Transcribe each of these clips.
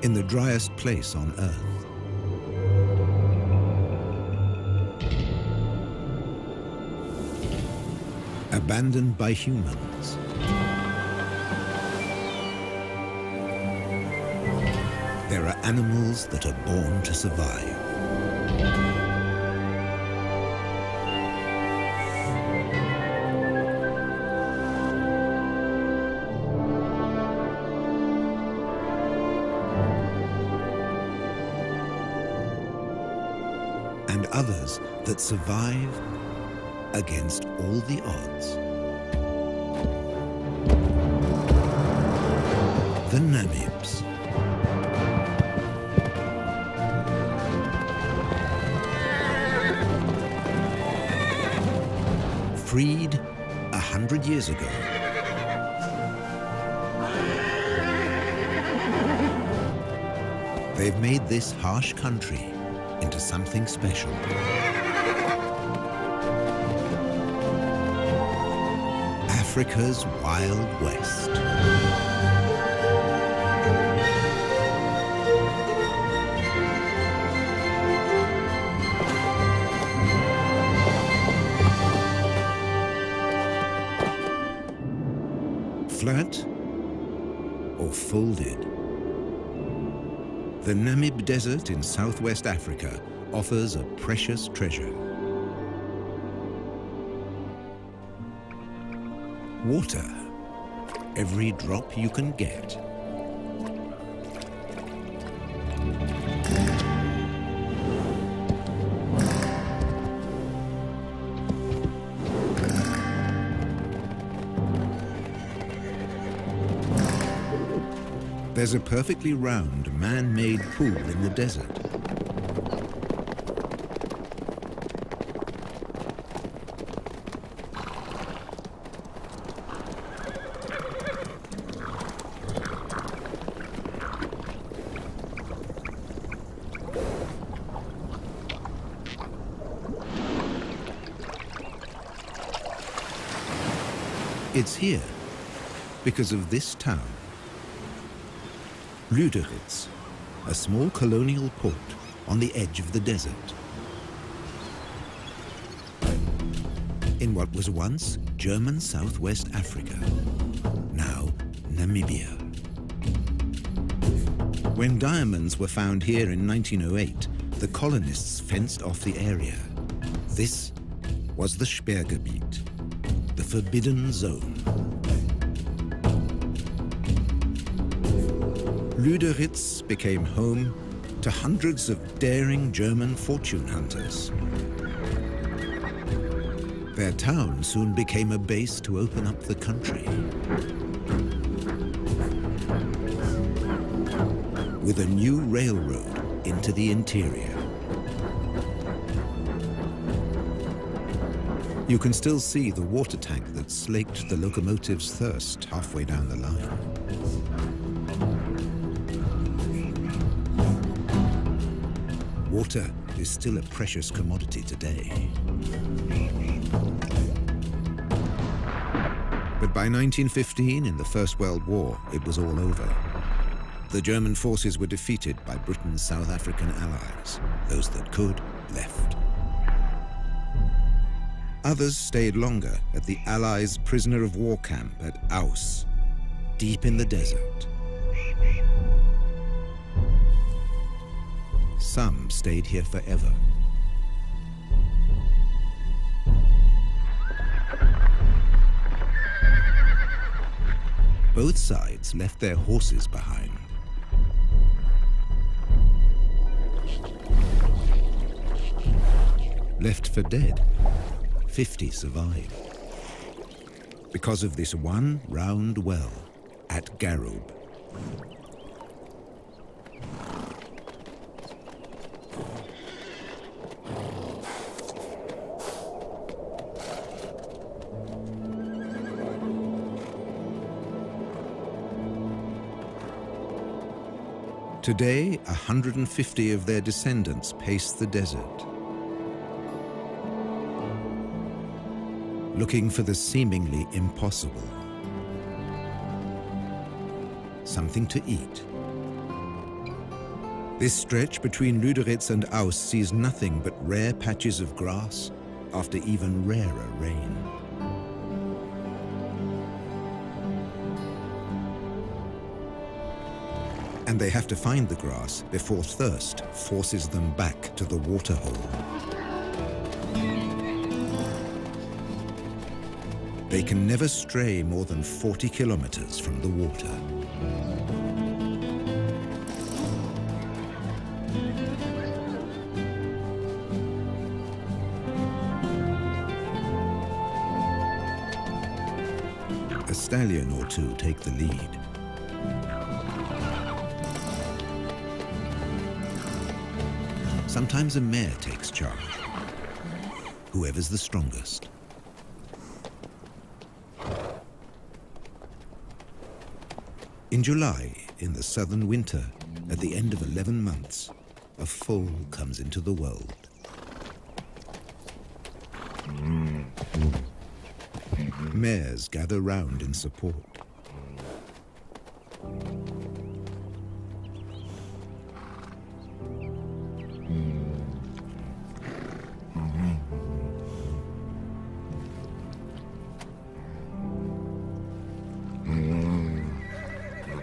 in the driest place on Earth. Abandoned by humans. There are animals that are born to survive. And others that survive against all the odds. The Namibs. Freed 100 years ago. They've made this harsh country into something special. Africa's Wild West. Flat or folded? The Namib Desert in southwest Africa offers a precious treasure. Water, every drop you can get. There's a perfectly round, man-made pool in the desert. It's here because of this town. Lüderitz, a small colonial port on the edge of the desert. In what was once German Southwest Africa, now Namibia. When diamonds were found here in 1908, the colonists fenced off the area. This was the Sperrgebiet, the forbidden zone. Lüderitz became home to hundreds of daring German fortune hunters. Their town soon became a base to open up the country. With a new railroad into the interior. You can still see the water tank that slaked the locomotive's thirst halfway down the line. Water is still a precious commodity today. But by 1915, in the First World War, it was all over. The German forces were defeated by Britain's South African allies. Those that could, left. Others stayed longer at the Allies' prisoner of war camp at Aus, deep in the desert. Some stayed here forever. Both sides left their horses behind. Left for dead, 50 survived. Because of this one round well at Garub. Today, 150 of their descendants pace the desert, looking for the seemingly impossible. Something to eat, This stretch between Lüderitz and Aus sees nothing but rare patches of grass after even rarer rain. And they have to find the grass before thirst forces them back to the waterhole. They can never stray more than 40 kilometers from the water. A stallion or two take the lead. Sometimes a mare takes charge, whoever's the strongest. In July, in the southern winter, at the end of 11 months, a foal comes into the world. Mares gather round in support.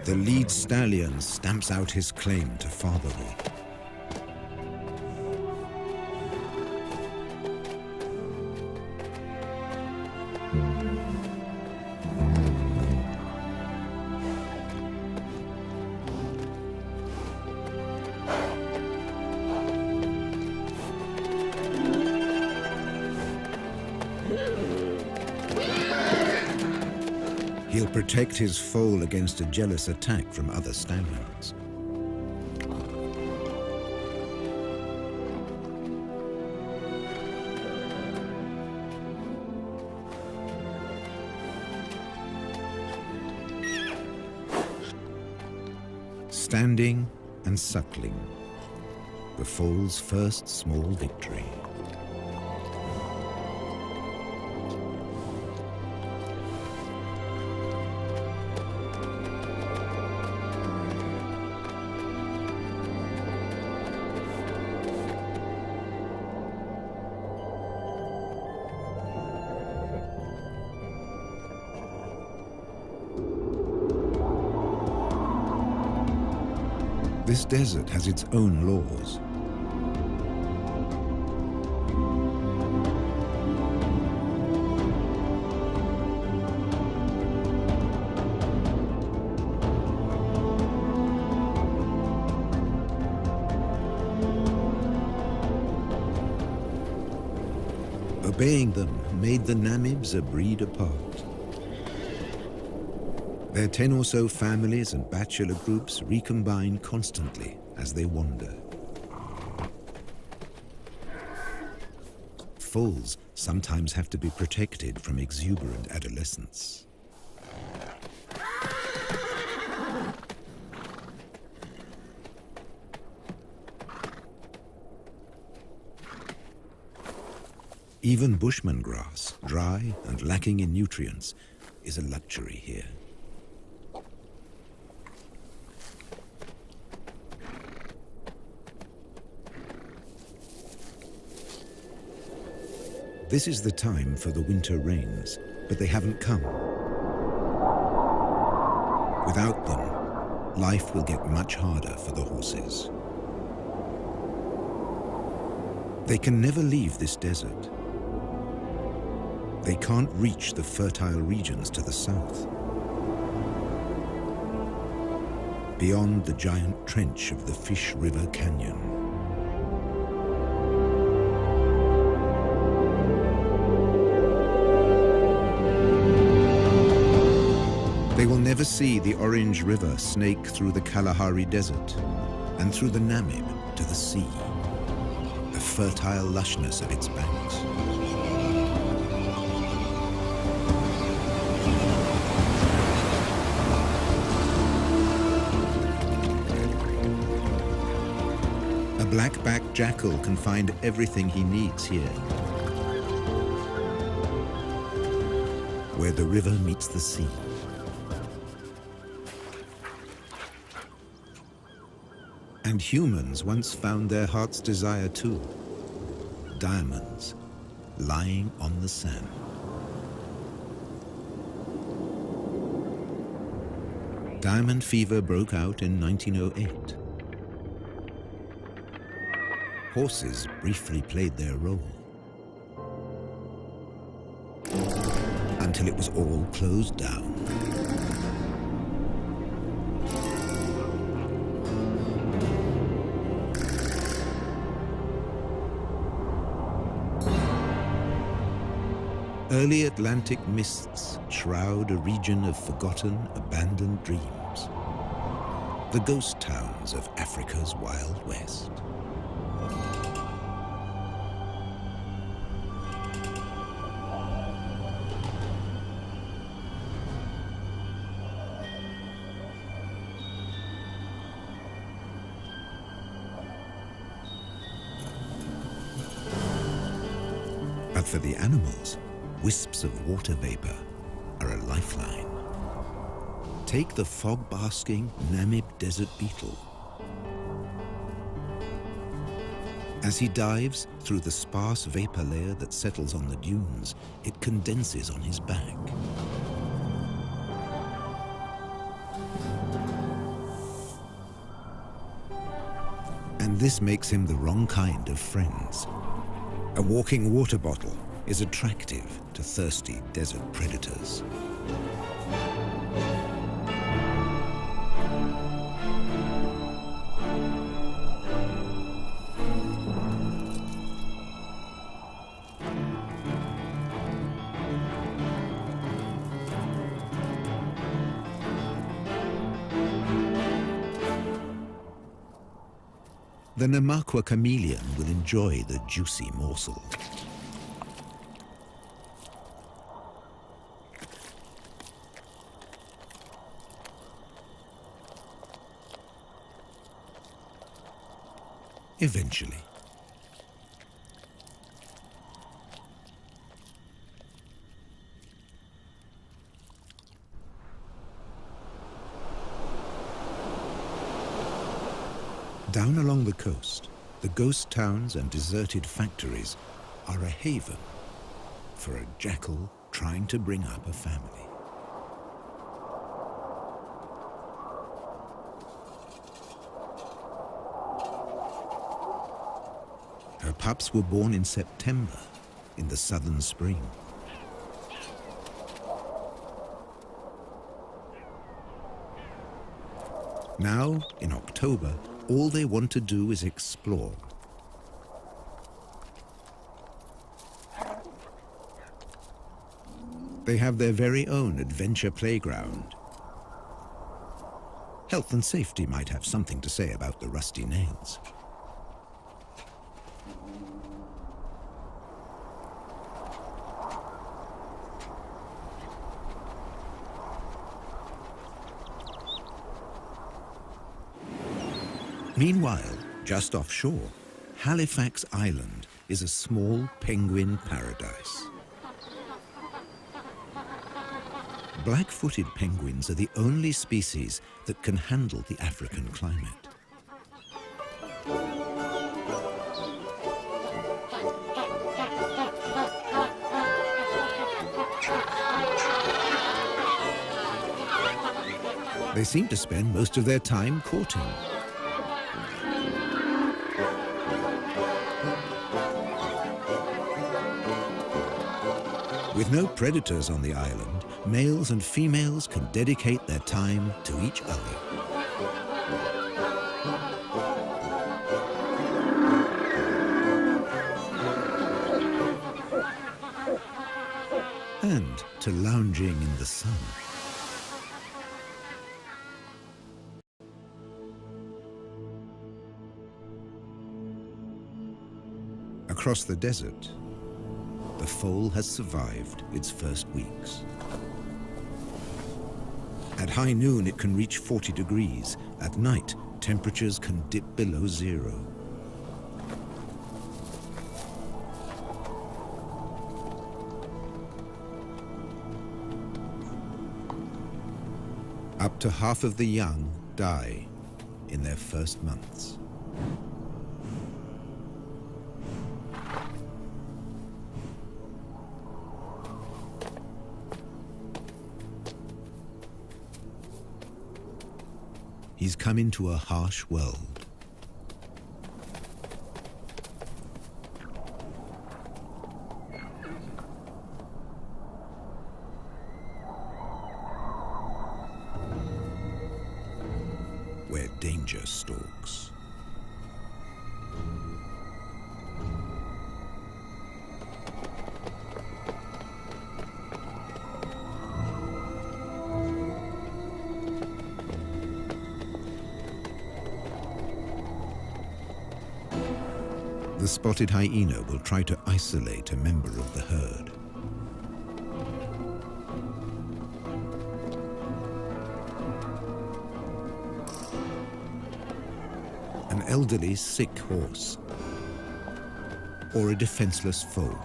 The lead stallion stamps out his claim to fatherhood. He'll protect his foal against a jealous attack from other stallions. Standing and suckling, the foal's first small victory. This desert has its own laws. Obeying them made the Namibs a breed apart. Their 10 or so families and bachelor groups recombine constantly as they wander. Foals sometimes have to be protected from exuberant adolescents. Even bushman grass, dry and lacking in nutrients, is a luxury here. This is the time for the winter rains, but they haven't come. Without them, life will get much harder for the horses. They can never leave this desert. They can't reach the fertile regions to the south. Beyond the giant trench of the Fish River Canyon. They will never see the Orange River snake through the Kalahari Desert and through the Namib to the sea, the fertile lushness of its banks. A black-backed jackal can find everything he needs here, where the river meets the sea. And humans once found their heart's desire too. Diamonds lying on the sand. Diamond fever broke out in 1908. Horses briefly played their role, until it was all closed down. Early Atlantic mists shroud a region of forgotten, abandoned dreams. The ghost towns of Africa's Wild West. But for the animals, wisps of water vapor are a lifeline. Take the fog-basking Namib desert beetle. As he dives through the sparse vapor layer that settles on the dunes, it condenses on his back. And this makes him the wrong kind of friends. A walking water bottle is attractive to thirsty desert predators. The Namaqua chameleon will enjoy the juicy morsel. Eventually. Down along the coast, the ghost towns and deserted factories are a haven for a jackal trying to bring up a family. Her pups were born in September, in the southern spring. Now, in October, all they want to do is explore. They have their very own adventure playground. Health and safety might have something to say about the rusty nails. Meanwhile, just offshore, Halifax Island is a small penguin paradise. Black-footed penguins are the only species that can handle the African climate. They seem to spend most of their time courting. With no predators on the island, males and females can dedicate their time to each other. And to lounging in the sun. Across the desert, the foal has survived its first weeks. At high noon, it can reach 40 degrees. At night, temperatures can dip below zero. Up to half of the young die in their first months. He's come into a harsh world. Where danger stalks. The spotted hyena will try to isolate a member of the herd. An elderly, sick horse, or a defenseless foe.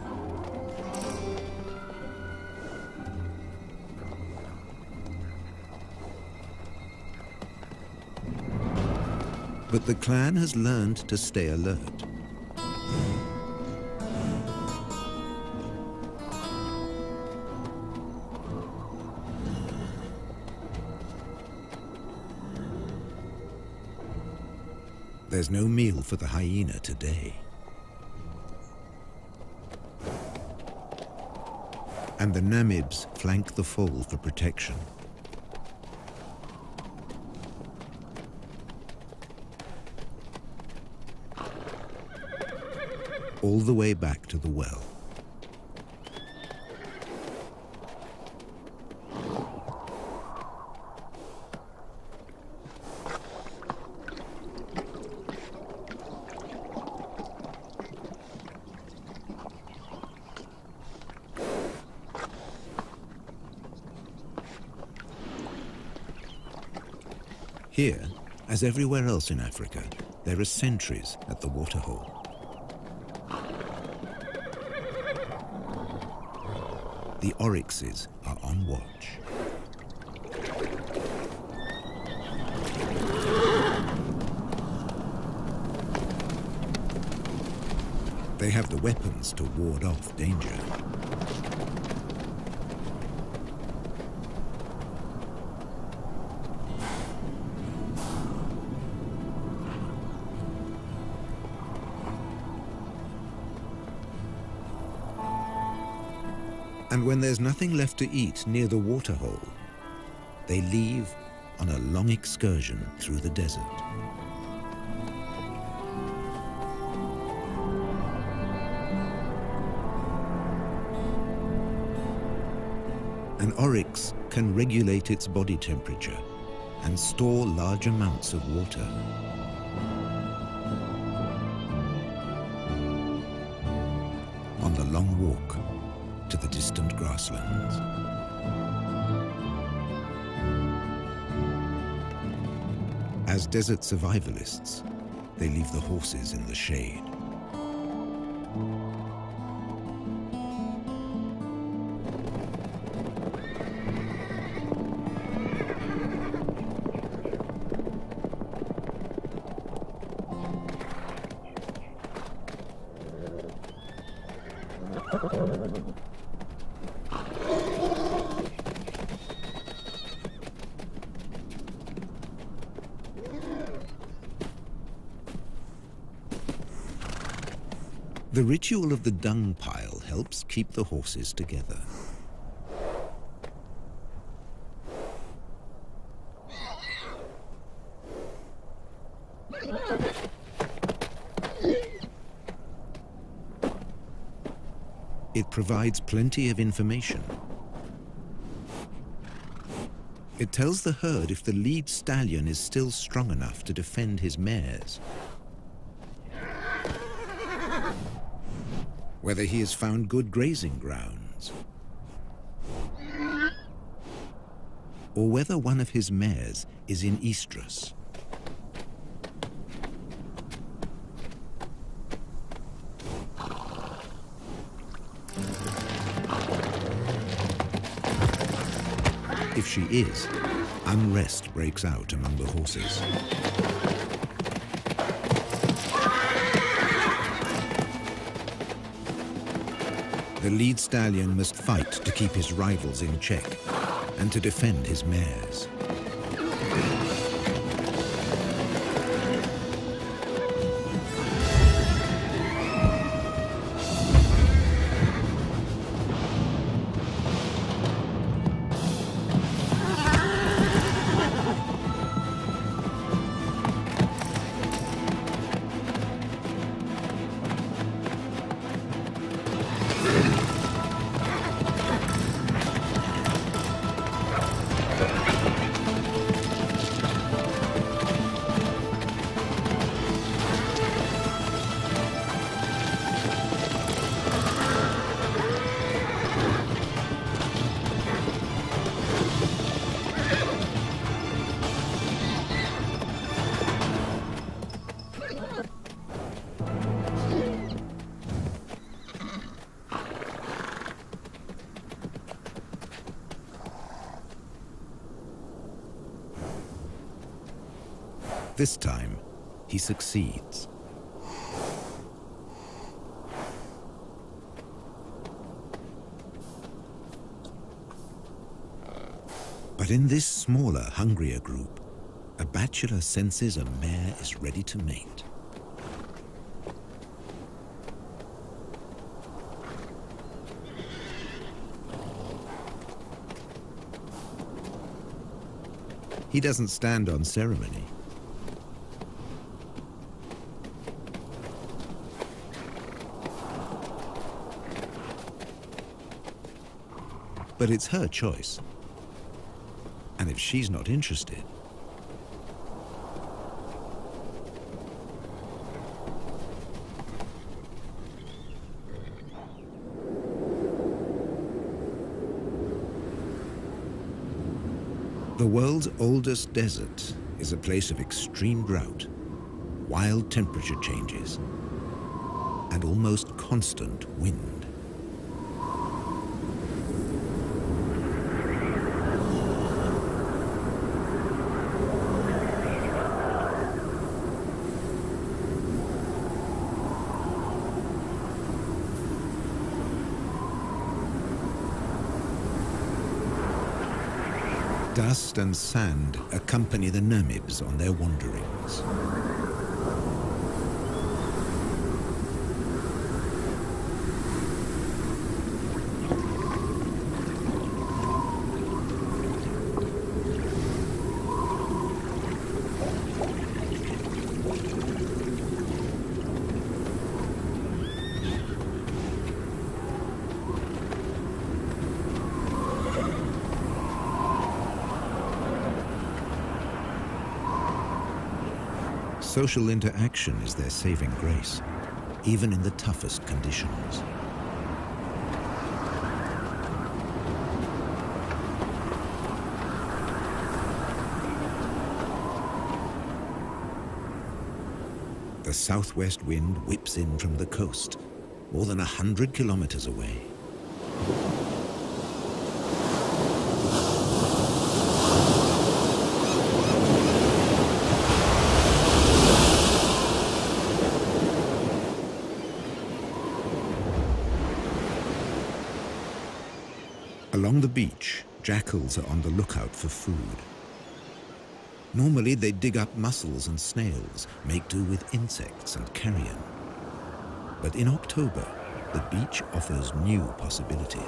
But the clan has learned to stay alert. There's no meal for the hyena today. And the Namibs flank the foal for protection. All the way back to the well. Here, as everywhere else in Africa, there are sentries at the waterhole. The oryxes are on watch. They have the weapons to ward off danger. And when there's nothing left to eat near the waterhole, they leave on a long excursion through the desert. An oryx can regulate its body temperature and store large amounts of water. On the long walk to the distant grasslands. As desert survivalists, they leave the horses in the shade. The ritual of the dung pile helps keep the horses together. It provides plenty of information. It tells the herd if the lead stallion is still strong enough to defend his mares, whether he has found good grazing grounds, or whether one of his mares is in estrus. If she is, unrest breaks out among the horses. The lead stallion must fight to keep his rivals in check and to defend his mares. This time, he succeeds. But in this smaller, hungrier group, a bachelor senses a mare is ready to mate. He doesn't stand on ceremony. But it's her choice. And if she's not interested... The world's oldest desert is a place of extreme drought, wild temperature changes, and almost constant wind. Dust and sand accompany the Namibs on their wanderings. Social interaction is their saving grace, even in the toughest conditions. The southwest wind whips in from the coast, more than 100 kilometers away. Along the beach, jackals are on the lookout for food. Normally, they dig up mussels and snails, make do with insects and carrion. But in October, the beach offers new possibilities.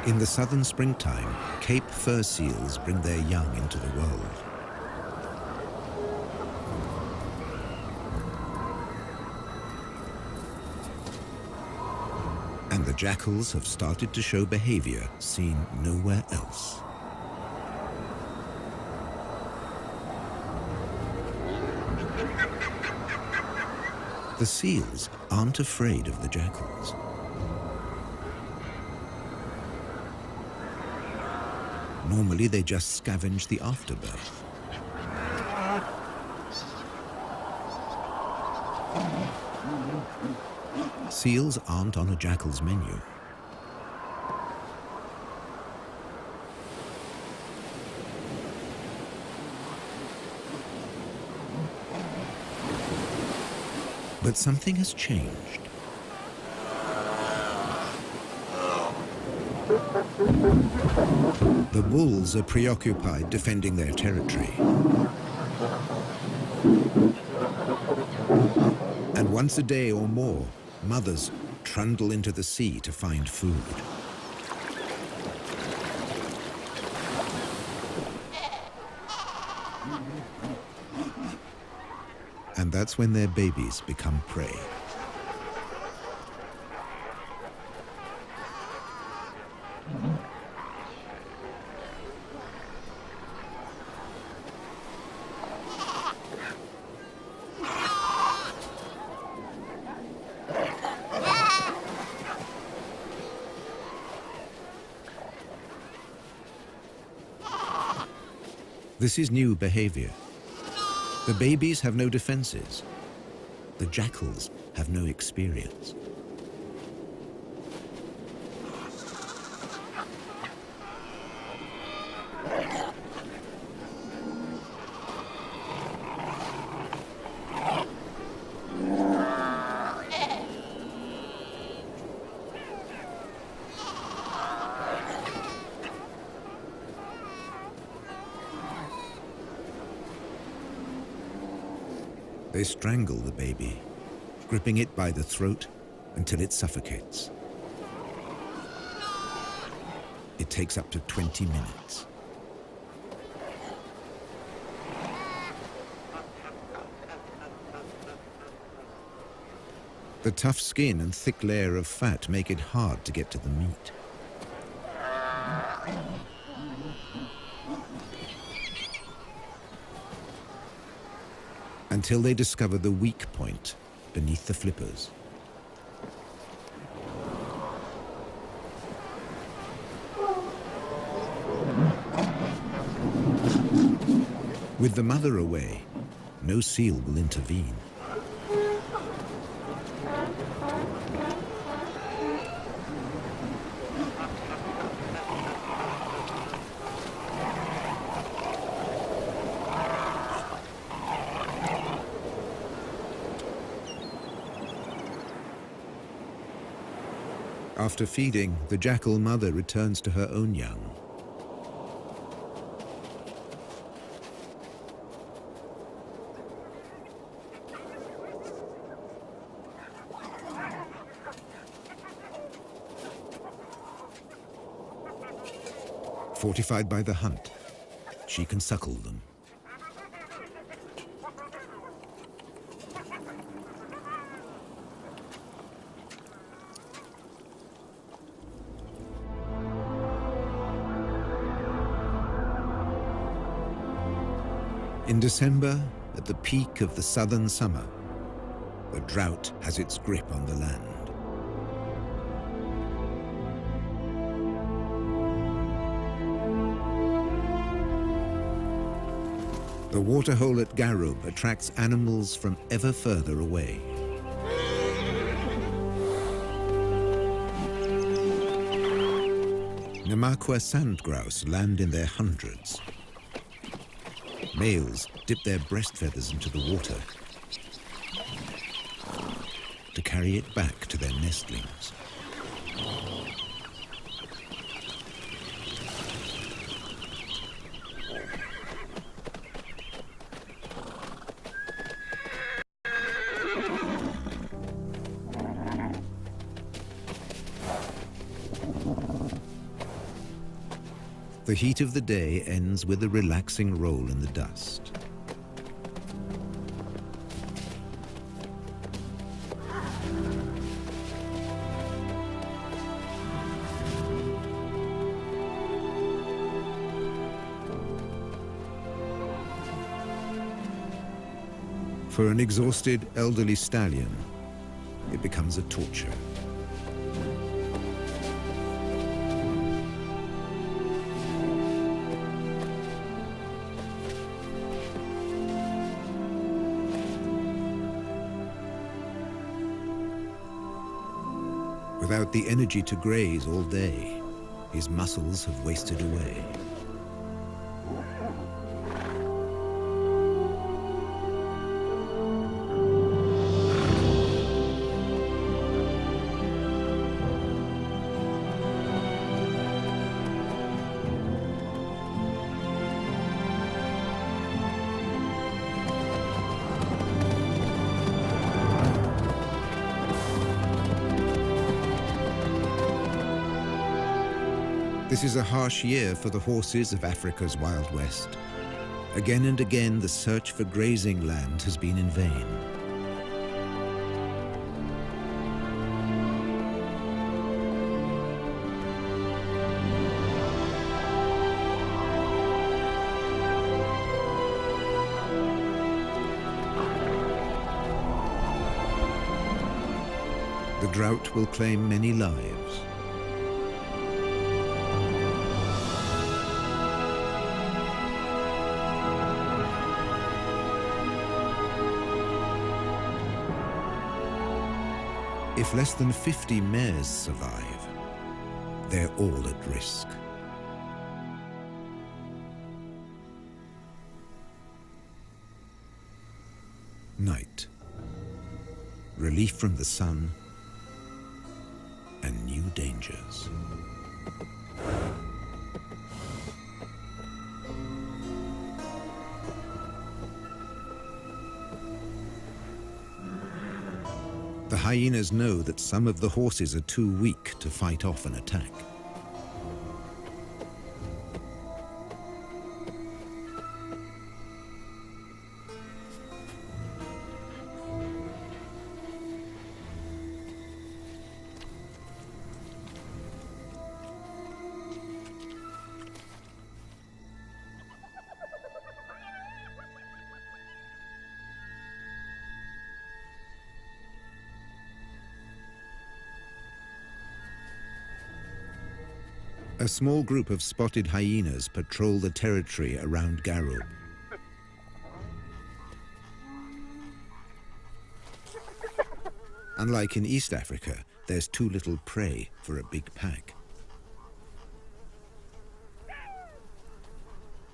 In the southern springtime, Cape fur seals bring their young into the world. And the jackals have started to show behavior seen nowhere else. The seals aren't afraid of the jackals. Normally, they just scavenge the afterbirth. Seals aren't on a jackal's menu. But something has changed. The bulls are preoccupied defending their territory. And once a day or more, mothers trundle into the sea to find food. And that's when their babies become prey. This is new behavior. The babies have no defenses. The jackals have no experience. They strangle the baby, gripping it by the throat until it suffocates. It takes up to 20 minutes. The tough skin and thick layer of fat make it hard to get to the meat. Until they discover the weak point beneath the flippers. With the mother away, no seal will intervene. After feeding, the jackal mother returns to her own young. Fortified by the hunt, she can suckle them. In December, at the peak of the southern summer, the drought has its grip on the land. The waterhole at Garub attracts animals from ever further away. Namaqua sand grouse land in their hundreds. Males dip their breast feathers into the water to carry it back to their nestlings. The heat of the day ends with a relaxing roll in the dust. For an exhausted elderly stallion, it becomes a torture. Without the energy to graze all day, his muscles have wasted away. This is a harsh year for the horses of Africa's Wild West. Again and again, the search for grazing land has been in vain. The drought will claim many lives. If less than 50 mares survive, they're all at risk. Night. Relief from the sun and new dangers. The hyenas know that some of the horses are too weak to fight off an attack. A small group of spotted hyenas patrol the territory around Garub. Unlike in East Africa, there's too little prey for a big pack.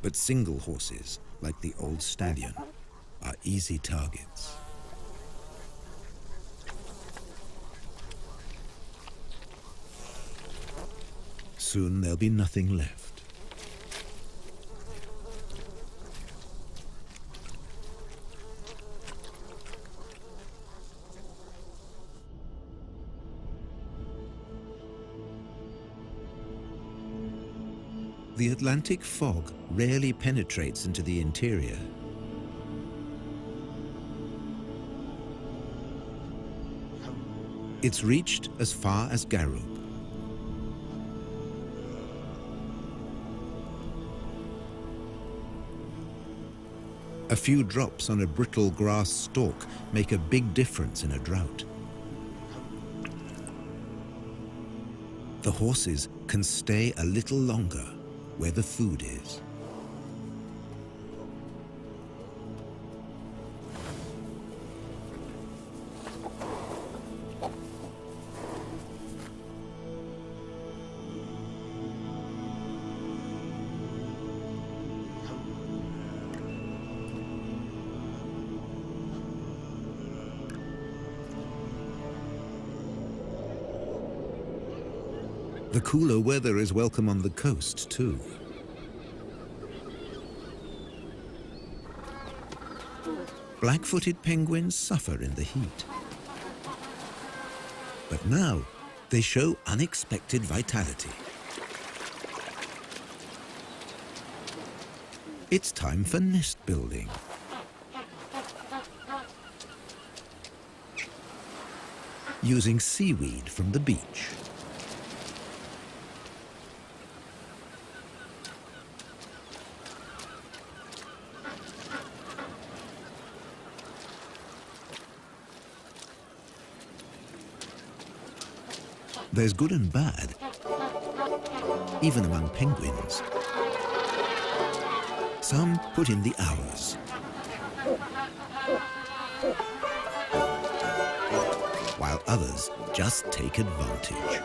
But single horses, like the old stallion, are easy targets. Soon there'll be nothing left. The Atlantic fog rarely penetrates into the interior. It's reached as far as Garub. A few drops on a brittle grass stalk make a big difference in a drought. The horses can stay a little longer where the food is. The cooler weather is welcome on the coast, too. Black-footed penguins suffer in the heat. But now, they show unexpected vitality. It's time for nest building. Using seaweed from the beach. There's good and bad, even among penguins. Some put in the hours. While others just take advantage.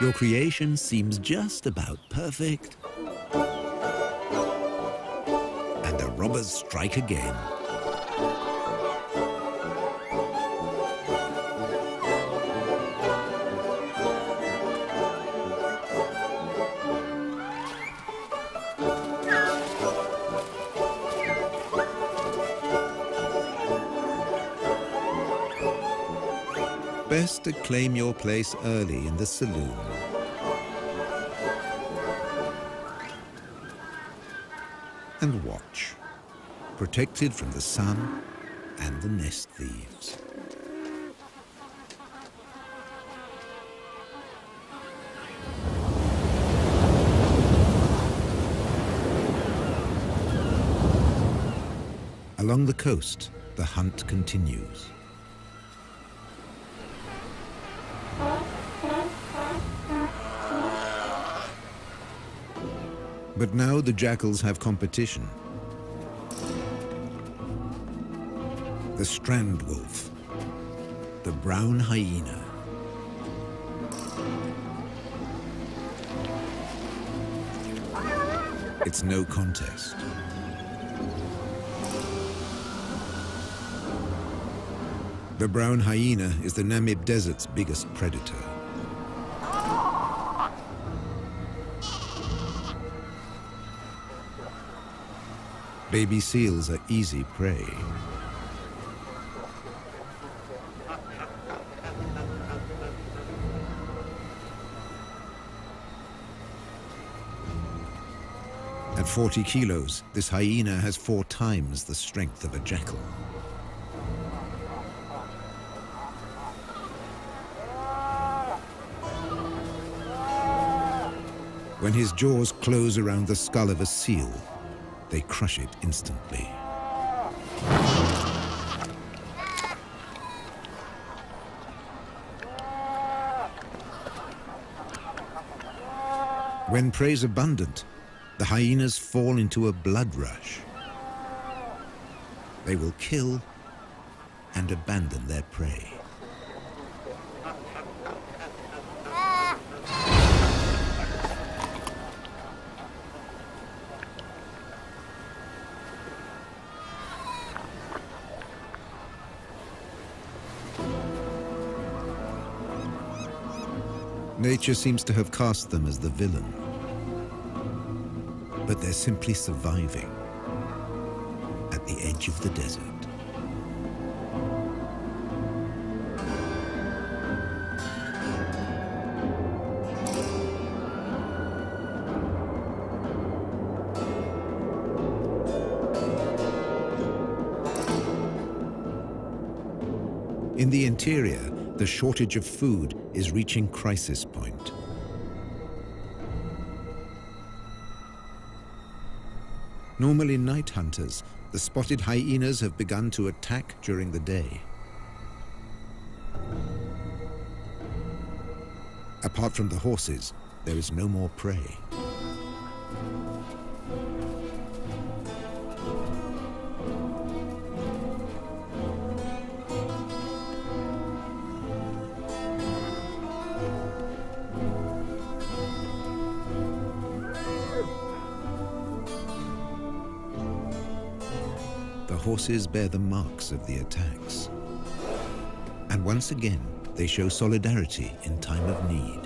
Your creation seems just about perfect. And the robbers strike again. Best to claim your place early in the saloon. And watch, protected from the sun and the nest thieves. Along the coast, the hunt continues. But now the jackals have competition. The strand wolf, the brown hyena. It's no contest. The brown hyena is the Namib Desert's biggest predator. Baby seals are easy prey. At 40 kilos, this hyena has 4 times the strength of a jackal. When his jaws close around the skull of a seal, they crush it instantly. When prey's abundant, the hyenas fall into a blood rush. They will kill and abandon their prey. Nature seems to have cast them as the villain, but they're simply surviving at the edge of the desert. In the interior, the shortage of food is reaching crisis point. Normally night hunters, the spotted hyenas have begun to attack during the day. Apart from the horses, there is no more prey. The horses bear the marks of the attacks. And once again, they show solidarity in time of need.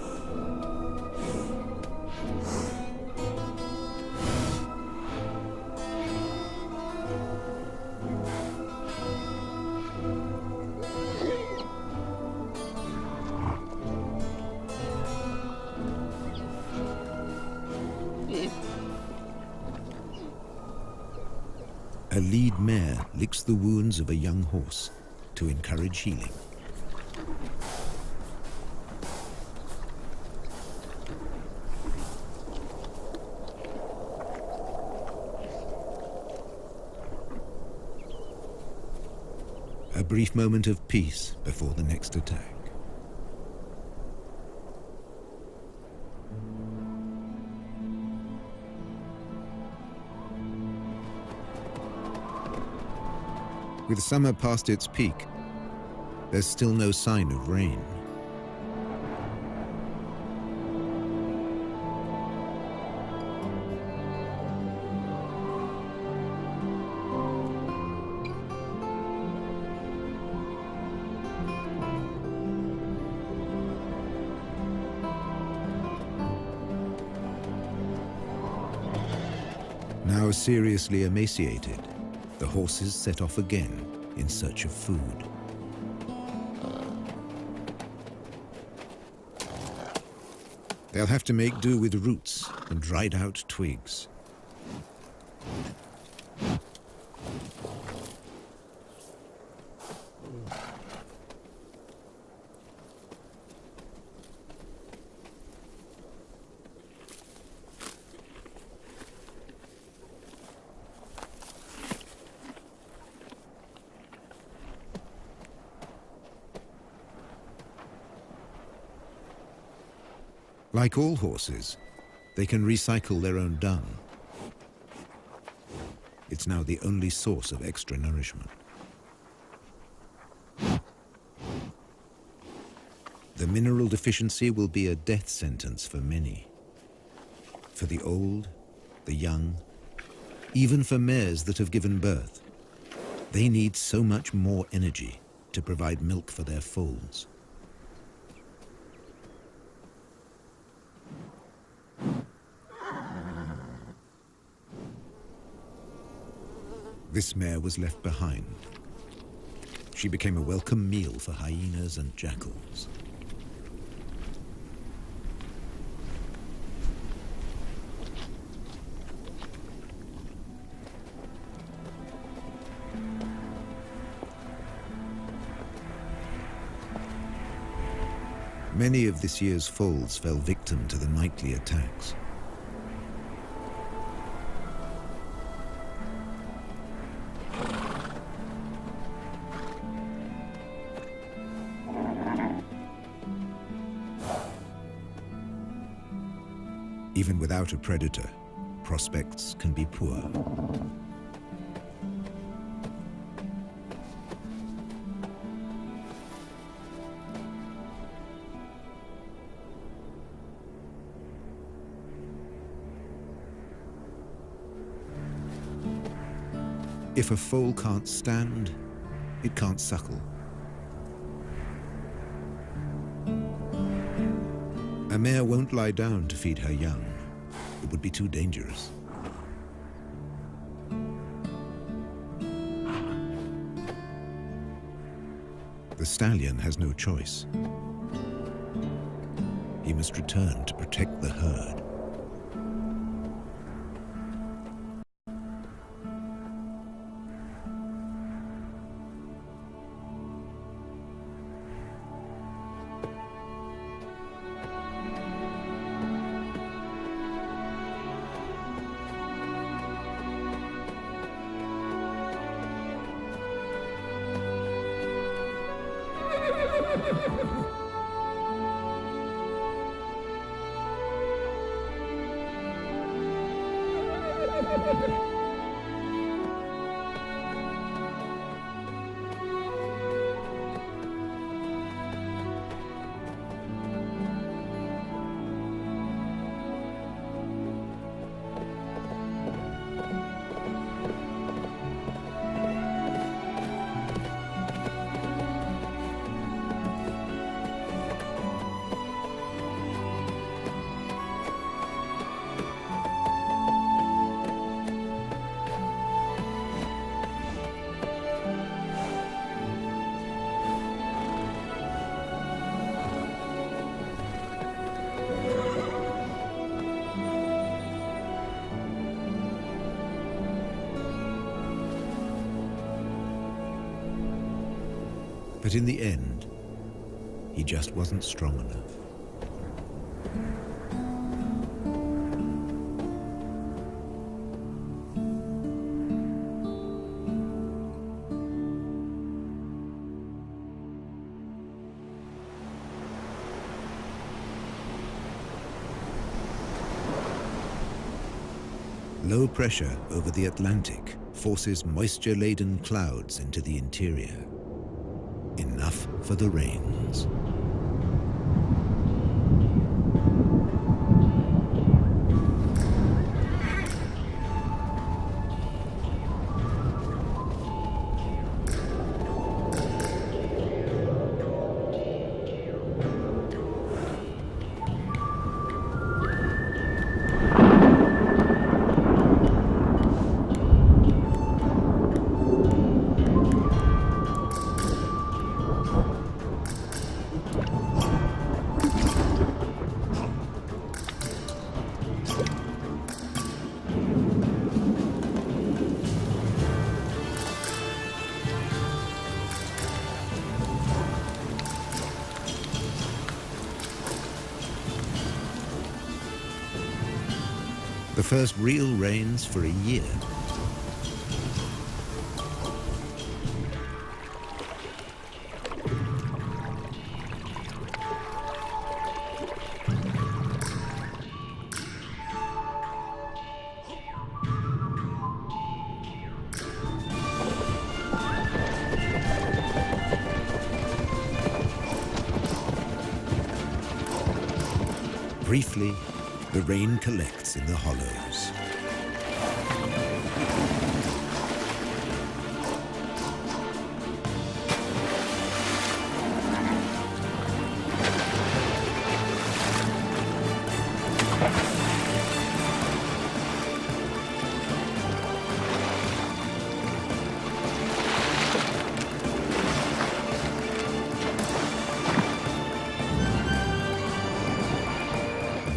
A lead mare licks the wounds of a young horse to encourage healing. A brief moment of peace before the next attack. With summer past its peak, there's still no sign of rain. Now seriously emaciated, the horses set off again in search of food. They'll have to make do with roots and dried out twigs. Like all horses, they can recycle their own dung. It's now the only source of extra nourishment. The mineral deficiency will be a death sentence for many. For the old, the young, even for mares that have given birth. They need so much more energy to provide milk for their foals. This mare was left behind. She became a welcome meal for hyenas and jackals. Many of this year's foals fell victim to the nightly attacks. Even without a predator, prospects can be poor. If a foal can't stand, it can't suckle. A mare won't lie down to feed her young. It would be too dangerous. The stallion has no choice. He must return to protect the herd. But in the end, he just wasn't strong enough. Low pressure over the Atlantic forces moisture-laden clouds into the interior. Enough for the rains. The first real rains for a year. Briefly, the rain collects in the hollows.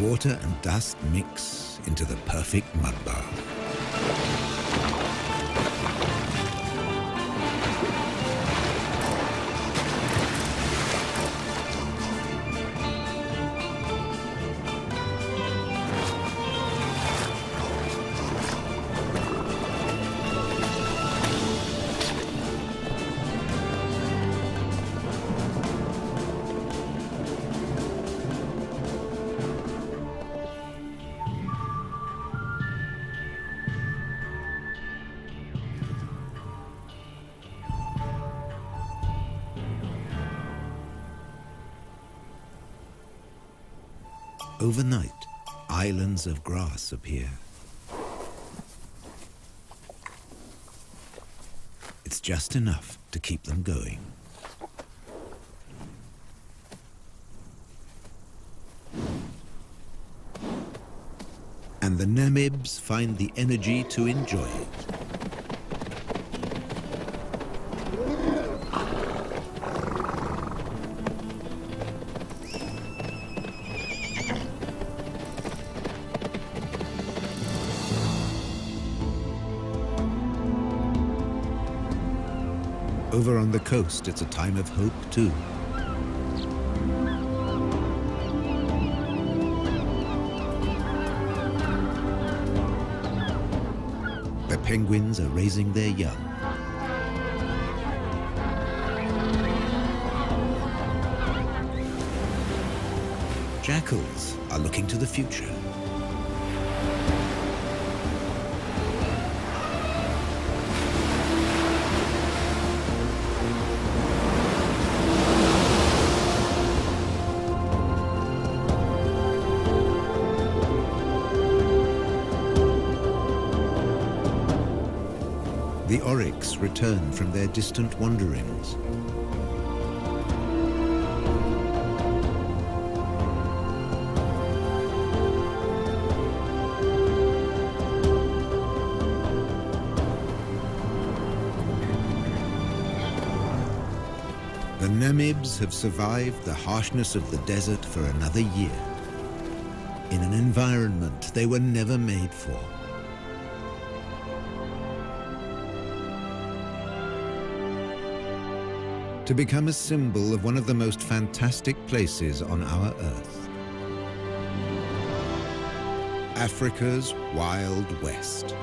Water and dust mix into the perfect mud bath. Overnight, islands of grass appear. It's just enough to keep them going. And the Namibs find the energy to enjoy it. Over on the coast, it's a time of hope, too. The penguins are raising their young. Jackals are looking to the future. The oryx return from their distant wanderings. The Namibs have survived the harshness of the desert for another year, in an environment they were never made for. To become a symbol of one of the most fantastic places on our Earth. Africa's Wild West.